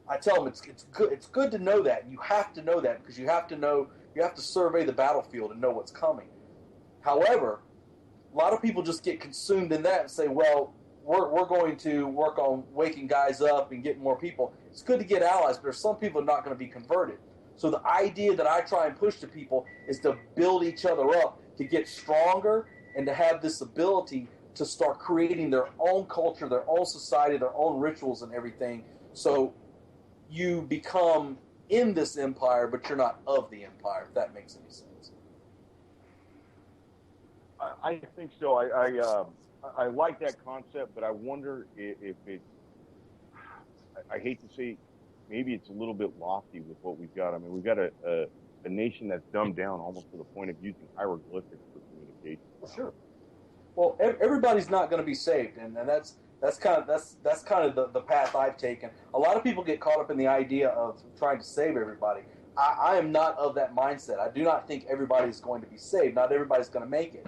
I tell them it's good to know that. You have to know that because you have to survey the battlefield and know what's coming. However, a lot of people just get consumed in that and say, well, we're going to work on waking guys up and getting more people. It's good to get allies, but there's some people not going to be converted. So the idea that I try and push to people is to build each other up, to get stronger, and to have this ability to start creating their own culture, their own society, their own rituals and everything. So you become in this empire, but you're not of the empire, if that makes any sense. I think so. I like that concept, but I wonder if it. I hate to say, maybe it's a little bit lofty with what we've got. I mean, we've got a nation that's dumbed down almost to the point of using hieroglyphics for communication. Sure. Well, everybody's not going to be saved, and that's kind of the path I've taken. A lot of people get caught up in the idea of trying to save everybody. I am not of that mindset. I do not think everybody's going to be saved. Not everybody's going to make it.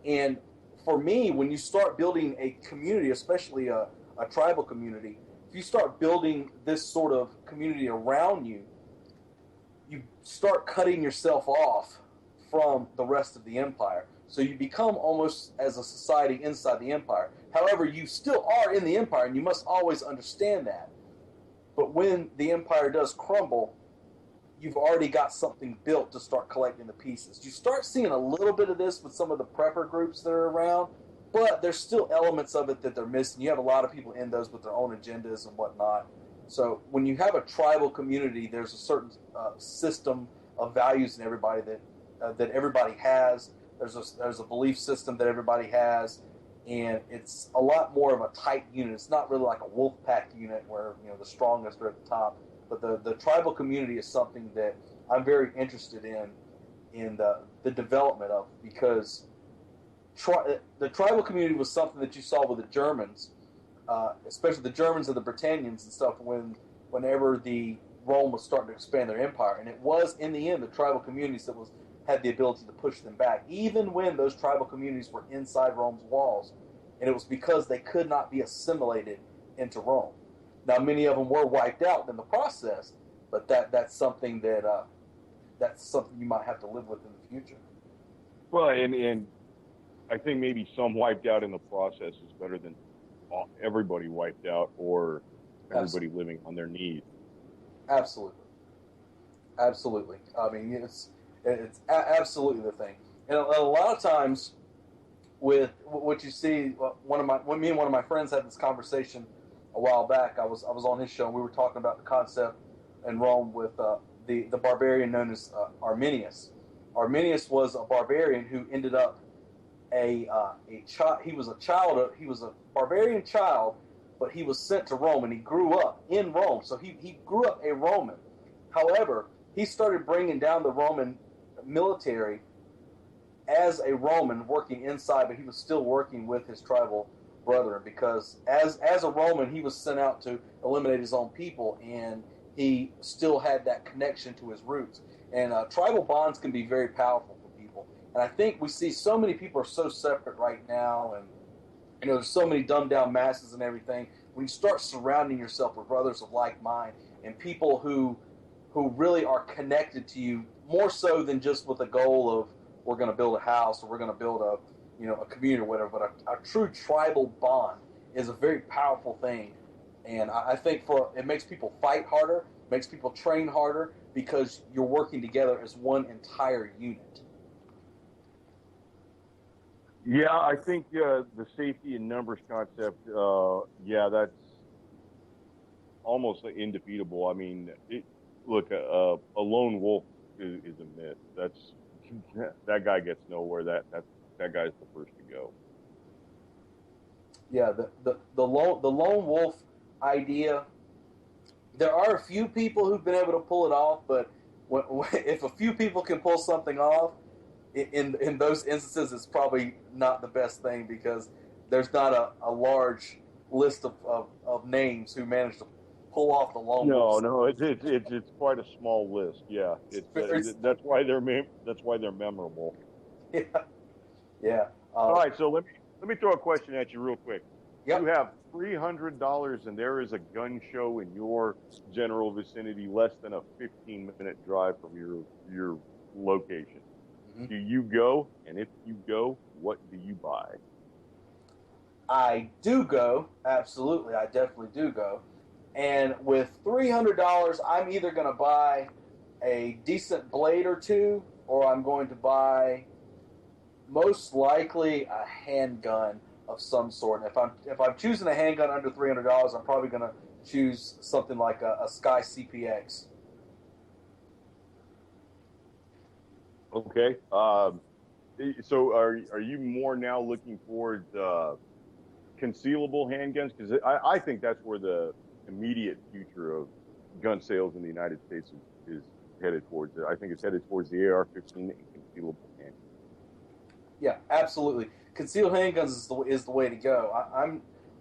And for me, when you start building a community, especially a tribal community, if you start building this sort of community around you, you start cutting yourself off from the rest of the empire. So you become almost as a society inside the empire. However, you still are in the empire, and you must always understand that. But when the empire does crumble, you've already got something built to start collecting the pieces. You start seeing a little bit of this with some of the prepper groups that are around, but there's still elements of it that they're missing. You have a lot of people in those with their own agendas and whatnot. So when you have a tribal community, there's a certain system of values in everybody that everybody has. There's a belief system that everybody has, and it's a lot more of a tight unit. It's not really like a wolf pack unit where the strongest are at the top. But the tribal community is something that I'm very interested in the development of, because the tribal community was something that you saw with the Germans, especially the Germans and the Britannians and stuff, whenever the Rome was starting to expand their empire. And it was, in the end, the tribal communities that had the ability to push them back, even when those tribal communities were inside Rome's walls. And it was because they could not be assimilated into Rome. Now, many of them were wiped out in the process, but that's something that's something you might have to live with in the future. Well, and I think maybe some wiped out in the process is better than everybody wiped out or everybody living on their knees. Absolutely. I mean, it's absolutely the thing. And a lot of times, with what you see, when me and one of my friends had this conversation a while back. I was on his show, and we were talking about the concept in Rome with the barbarian known as Arminius. Arminius was a barbarian who ended up a child. He was a barbarian child, but he was sent to Rome, and he grew up in Rome. So he grew up a Roman. However, he started bringing down the Roman military as a Roman, working inside, but he was still working with his tribal brethren, because as a Roman, he was sent out to eliminate his own people, and he still had that connection to his roots. And tribal bonds can be very powerful for people. And I think we see so many people are so separate right now, and there's so many dumbed down masses and everything. When you start surrounding yourself with brothers of like mind and people who really are connected to you more so than just with a goal of we're going to build a house or we're going to build a community or whatever, but a true tribal bond is a very powerful thing. And I think it makes people fight harder, makes people train harder, because you're working together as one entire unit. Yeah, I think the safety in numbers concept, that's almost indefeatable. I mean, look, a lone wolf is a myth. That guy gets nowhere. That guy's the first to go. Yeah, the lone wolf idea. There are a few people who've been able to pull it off, but if a few people can pull something off, in those instances, it's probably not the best thing, because there's not a large list of names who managed to pull off the lone wolf. No, it's quite a small list. Yeah, that's why they're memorable. Yeah. All right, so let me throw a question at you real quick. Yep. You have $300, and there is a gun show in your general vicinity, less than a 15-minute drive from your location. Mm-hmm. Do you go? And if you go, what do you buy? I do go. Absolutely, I definitely do go. And with $300, I'm either going to buy a decent blade or two, or I'm going to buy most likely a handgun of some sort. And if I'm choosing a handgun under $300, I'm probably going to choose something like a Sky CPX. Okay. So are you more now looking towards concealable handguns? Because I think that's where the immediate future of gun sales in the United States is headed towards. I think it's headed towards the AR-15 and concealable handguns. Yeah, absolutely. Concealed handguns is the way to go.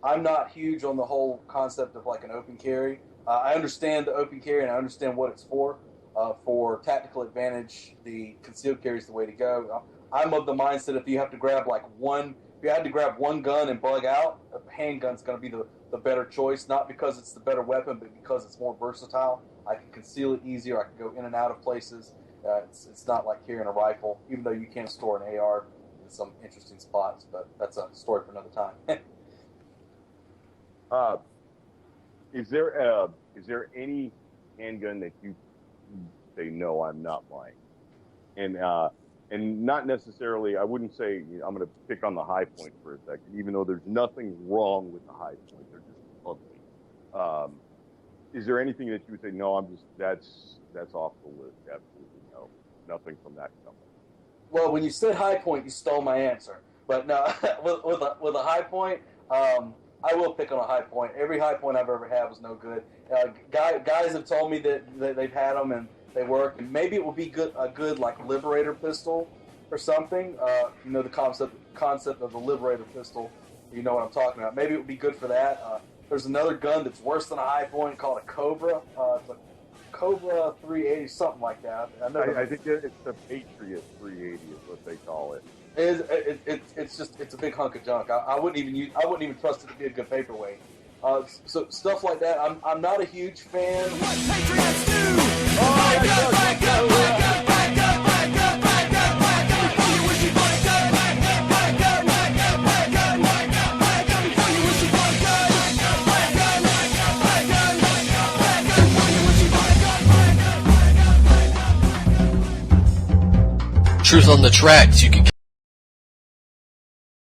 I'm not huge on the whole concept of like an open carry. I understand the open carry, and I understand what it's for. For tactical advantage, the concealed carry is the way to go. I'm of the mindset if you had to grab one gun and bug out, a handgun's going to be the better choice. Not because it's the better weapon, but because it's more versatile. I can conceal it easier. I can go in and out of places. It's not like carrying a rifle, even though you can store an AR in some interesting spots. But that's a story for another time. Is there any handgun that you say, no, I'm not buying? And not necessarily, I wouldn't say, I'm going to pick on the High Point for a second, even though there's nothing wrong with the High Point. They're just ugly. Is there anything that you would say, no, that's off the list? Absolutely no. Nothing from that company. Well, when you said High Point, you stole my answer. But no, with a High Point, I will pick on a High Point. Every High Point I've ever had was no good. Guys have told me that they've had them and they work. And maybe it would be a good like Liberator pistol or something. The concept of the Liberator pistol. You know what I'm talking about. Maybe it would be good for that. There's another gun that's worse than a High Point called a Cobra. It's a Cobra 380, something like that. I think it's the Patriot 380 is what they call it. It's a big hunk of junk. I wouldn't even trust it to be a good paperweight. So stuff like that. I'm not a huge fan. What Patriots do? Back up, back up, back up, back up, back up, back up, back up. Before you wish you bought a gun. Back up, back up, back up, back up, back up, back up. Before you wish you bought a gun. Back up, back up, back up, back up, back up. Before you wish you bought a gun. Back up, back up, back up, back up. Truth on the Tracks. You can